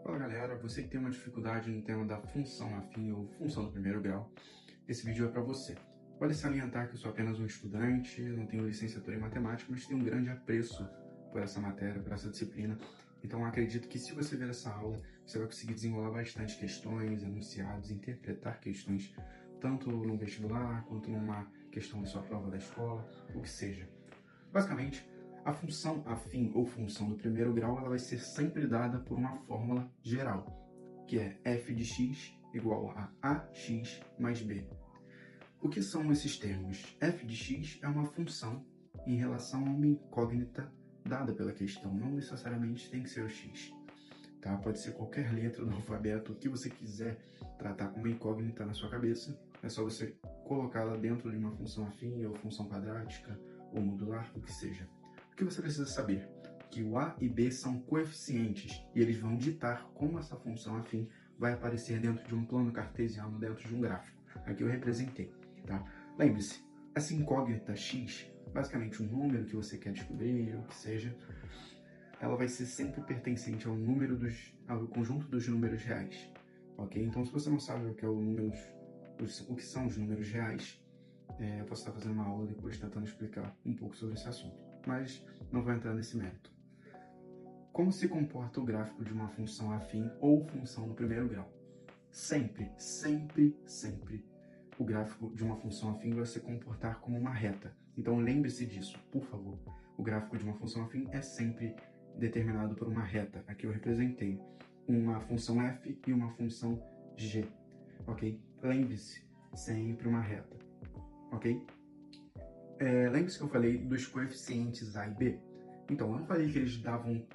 Fala galera, você que tem uma dificuldade no tema da função afim ou função do primeiro grau, esse vídeo é para você. Vale salientar que eu sou apenas um estudante, não tenho licenciatura em matemática, mas tenho um grande apreço por essa matéria, por essa disciplina. Então acredito que se você ver essa aula, você vai conseguir desenrolar bastante questões, enunciados, interpretar questões, tanto no vestibular, quanto numa questão da sua prova da escola, o que seja. Basicamente, a função afim ou função do primeiro grau ela vai ser sempre dada por uma fórmula geral, que é f de x igual a ax mais b. O que são esses termos? F de x é uma função em relação a uma incógnita dada pela questão, não necessariamente tem que ser o x. Tá? Pode ser qualquer letra do alfabeto, o que você quiser tratar como incógnita na sua cabeça, é só você colocá-la dentro de uma função afim ou função quadrática ou modular, o que seja. O que você precisa saber? Que o a e b são coeficientes e eles vão ditar como essa função afim vai aparecer dentro de um plano cartesiano, dentro de um gráfico. Aqui eu representei. Tá? Lembre-se, essa incógnita x, basicamente um número que você quer descobrir, ou que seja, ela vai ser sempre pertencente ao conjunto dos números reais. Ok? Então, se você não sabe o que é o que são os números reais, eu posso estar fazendo uma aula depois tentando explicar um pouco sobre esse assunto, mas não vou entrar nesse mérito. Como se comporta o gráfico de uma função afim ou função do primeiro grau? Sempre, o gráfico de uma função afim vai se comportar como uma reta. Então lembre-se disso, por favor. O gráfico de uma função afim é sempre determinado por uma reta. Aqui eu representei uma função f e uma função g, ok? Lembre-se, sempre uma reta, ok? Lembre-se que eu falei dos coeficientes a e b? Então, eu não falei que eles davam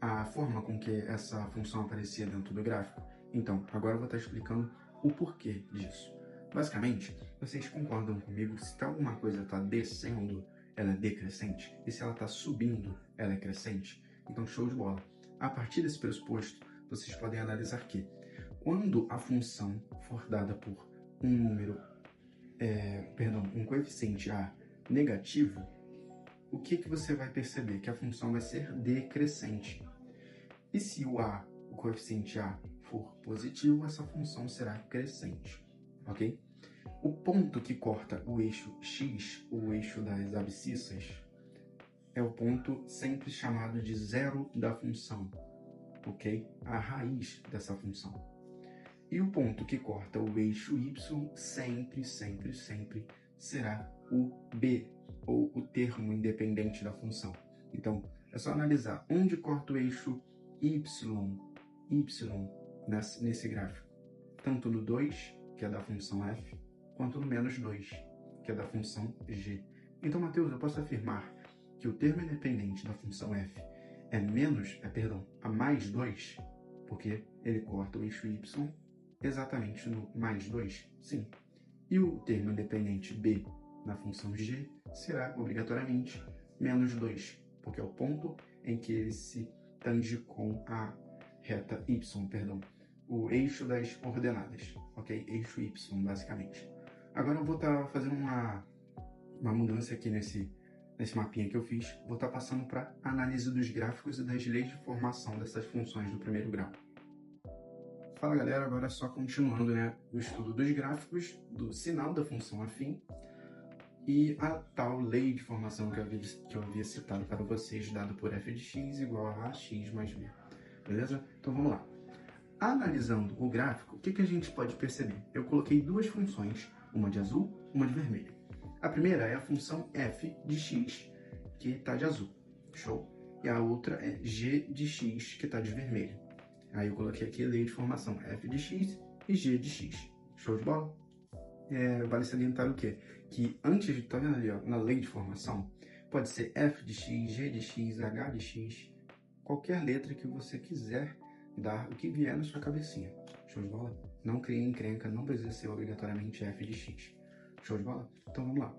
a forma com que essa função aparecia dentro do gráfico? Então, agora eu vou estar explicando o porquê disso. Basicamente, vocês concordam comigo que se alguma coisa está descendo, ela é decrescente? E se ela está subindo, ela é crescente? Então, show de bola. A partir desse pressuposto, vocês podem analisar que, quando a função for dada por um coeficiente a negativo, o que você vai perceber? Que a função vai ser decrescente. E se o coeficiente a, for positivo, essa função será crescente, ok? O ponto que corta o eixo x, o eixo das abscissas, é o ponto sempre chamado de zero da função, ok? A raiz dessa função. E o ponto que corta o eixo y sempre será o b, ou o termo independente da função. Então, é só analisar onde corta o eixo y nesse gráfico. Tanto no 2, que é da função f, quanto no menos 2, que é da função g. Então, Matheus, eu posso afirmar que o termo independente da função f é a mais 2, porque ele corta o eixo y exatamente no mais 2? Sim. E o termo independente b na função g será, obrigatoriamente, menos 2, porque é o ponto em que ele se tange com a reta y, o eixo das ordenadas, ok? Eixo y, basicamente. Agora eu vou estar fazendo uma mudança aqui nesse mapinha que eu fiz. Vou estar passando para análise dos gráficos e das leis de formação dessas funções do primeiro grau. Fala galera, agora só continuando o estudo dos gráficos, do sinal da função afim e a tal lei de formação que eu havia citado para vocês, dado por f de x igual a ax mais b. Beleza? Então vamos lá. Analisando o gráfico, o que a gente pode perceber? Eu coloquei duas funções, uma de azul, uma de vermelho. A primeira é a função f de x, que está de azul. Show? E a outra é g de x, que está de vermelho. Aí eu coloquei aqui a lei de formação f de x e g de x. Show de bola? Vale salientar o quê? Que antes de estar vendo ali, ó, na lei de formação, pode ser f de x, g de x, h de x, qualquer letra que você quiser dar, o que vier na sua cabecinha. Show de bola? Não crie encrenca, não precisa ser obrigatoriamente f de x. Show de bola? Então vamos lá.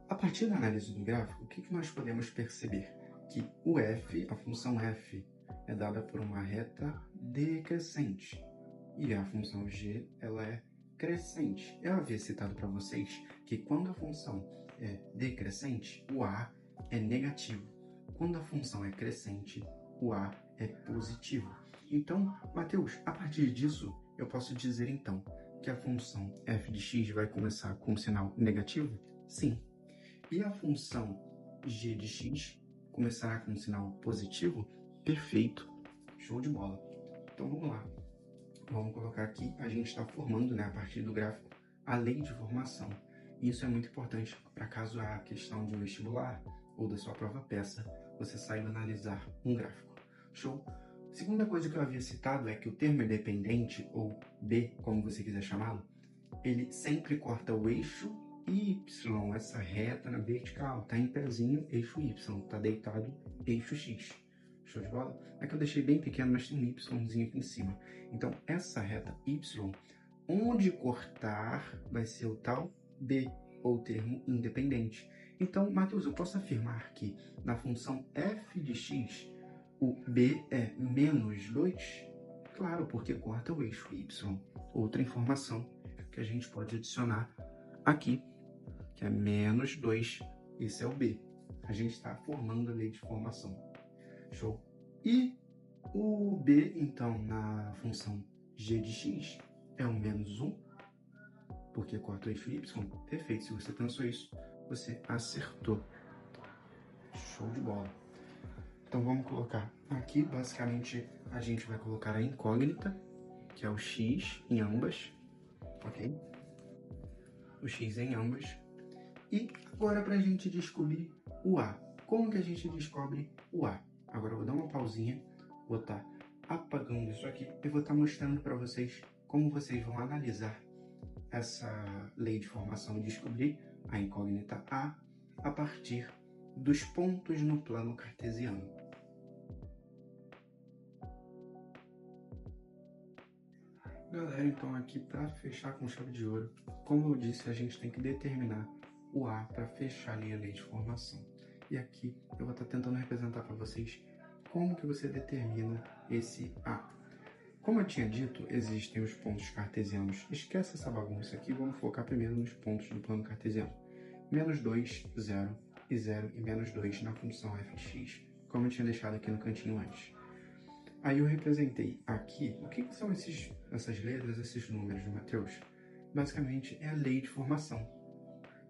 A partir da análise do gráfico, o que nós podemos perceber? Que o f, a função f, é dada por uma reta decrescente. E a função g, ela é crescente. Eu havia citado para vocês que quando a função é decrescente, o a é negativo. Quando a função é crescente, o A é positivo. Então, Mateus, a partir disso, eu posso dizer então que a função f de x vai começar com um sinal negativo? Sim. E a função g de x começará com um sinal positivo? Perfeito. Show de bola. Então, vamos lá. Vamos colocar aqui, a gente está formando, né, a partir do gráfico, a lei de formação. Isso é muito importante para caso a questão de um vestibular ou da sua prova peça, você saiba analisar um gráfico. Show? Segunda coisa que eu havia citado é que o termo independente, ou B, como você quiser chamá-lo, ele sempre corta o eixo Y, essa reta na vertical, tá em pezinho, eixo Y, tá deitado, eixo X. Show de bola? É que eu deixei bem pequeno, mas tem um Yzinho aqui em cima. Então, essa reta Y, onde cortar, vai ser o tal B, ou termo independente. Então, Mateus, eu posso afirmar que na função f de x, o B é menos 2? Claro, porque corta o eixo Y. Outra informação que a gente pode adicionar aqui, que é menos 2, esse é o B. A gente está formando a lei de formação. Show? E o B, então, na função g de x é o menos 1, porque corta o eixo Y. Perfeito, se você pensou isso, você acertou. Show de bola. Então vamos colocar aqui, basicamente, a gente vai colocar a incógnita, que é o x em ambas, ok? O x em ambas. E agora para a gente descobrir o A. Como que a gente descobre o A? Agora eu vou dar uma pausinha, vou estar apagando isso aqui e vou estar mostrando para vocês como vocês vão analisar essa lei de formação e descobrir a incógnita a partir dos pontos no plano cartesiano. Galera, então aqui para fechar com chave de ouro, como eu disse, a gente tem que determinar o A para fechar ali a lei de formação. E aqui eu vou estar tentando representar para vocês como que você determina esse A. Como eu tinha dito, existem os pontos cartesianos. Esquece essa bagunça aqui, vamos focar primeiro nos pontos do plano cartesiano. Menos 2, 0 e menos 2 na função f de x, como eu tinha deixado aqui no cantinho antes. Aí eu representei aqui, o que são essas letras, esses números, Mateus? Basicamente é a lei de formação.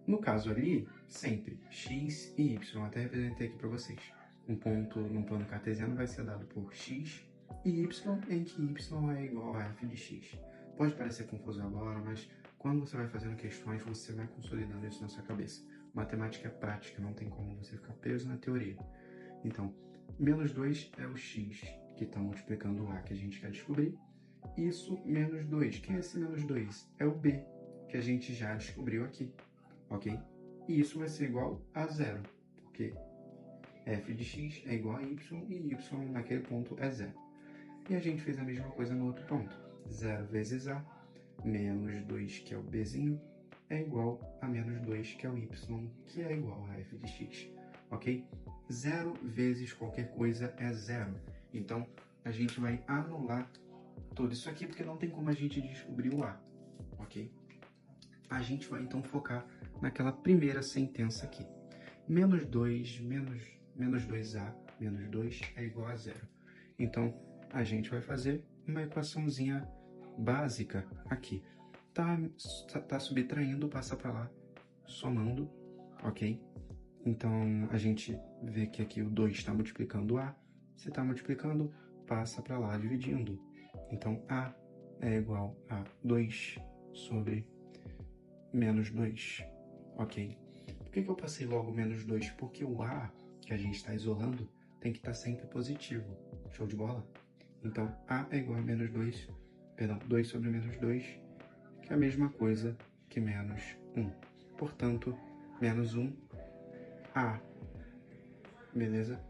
No caso ali, sempre x e y, até representei aqui para vocês. Um ponto no plano cartesiano vai ser dado por x e y, em que y é igual a f de x. Pode parecer confuso agora, mas quando você vai fazendo questões, você vai consolidando isso na sua cabeça. Matemática é prática, não tem como você ficar preso na teoria. Então, menos 2 é o x, que está multiplicando o a que a gente quer descobrir. Isso, menos 2. Quem é esse menos 2? É o b, que a gente já descobriu aqui, ok? E isso vai ser igual a 0, porque f de x é igual a y e y naquele ponto é 0. E a gente fez a mesma coisa no outro ponto. 0 vezes a menos 2, que é o bzinho, é igual a menos 2, que é o y, que é igual a f de x, ok? 0 vezes qualquer coisa é 0. Então, a gente vai anular tudo isso aqui, porque não tem como a gente descobrir o a, ok? A gente vai, então, focar naquela primeira sentença aqui. Menos 2, menos 2a, menos 2 é igual a 0. Então, a gente vai fazer uma equaçãozinha básica aqui. Tá subtraindo, passa para lá, somando, ok? Então, a gente vê que aqui o 2 está multiplicando a, se está multiplicando, passa para lá dividindo. Então, a é igual a 2 sobre menos 2, ok? Por que eu passei logo menos 2? Porque o a, que a gente está isolando, tem que estar sempre positivo. Show de bola? Então, a é igual a menos 2, perdão, 2 sobre menos 2, que é a mesma coisa que menos 1. Portanto, menos 1, a, beleza?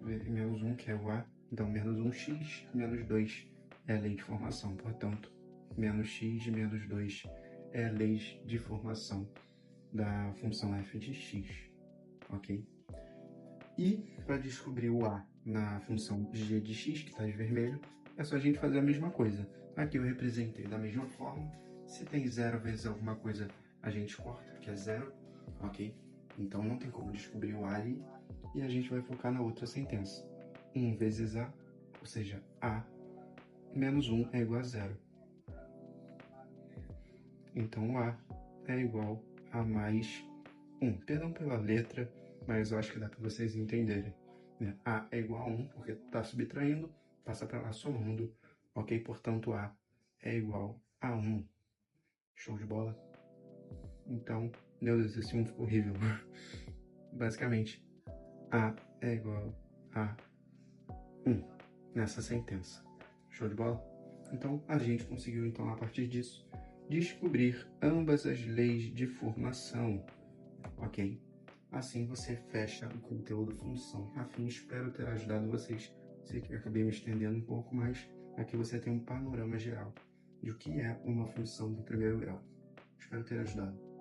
Menos 1, que é o a, então menos 1x, menos 2 é a lei de formação. Portanto, menos x menos 2 é a lei de formação da função f de x, ok? E para descobrir o a na função g de x, que está de vermelho, é só a gente fazer a mesma coisa. Aqui eu representei da mesma forma. Se tem 0 vezes alguma coisa, a gente corta, que é 0, ok? Então não tem como descobrir o a ali, e a gente vai focar na outra sentença. 1 vezes A, ou seja, A menos 1 é igual a 0. Então, A é igual a mais 1. Perdão pela letra, mas eu acho que dá para vocês entenderem. Né? A é igual a 1, porque está subtraindo, passa para lá somando, ok? Portanto, A é igual a 1. Show de bola? Então, meu Deus, esse 1 ficou horrível. Basicamente, A é igual a 1 nessa sentença. Show de bola? Então, a gente conseguiu, então, a partir disso, descobrir ambas as leis de formação, ok? Assim você fecha o conteúdo função. Afim, espero ter ajudado vocês. Sei que eu acabei me estendendo um pouco, mas aqui você tem um panorama geral de o que é uma função do primeiro grau. Espero ter ajudado.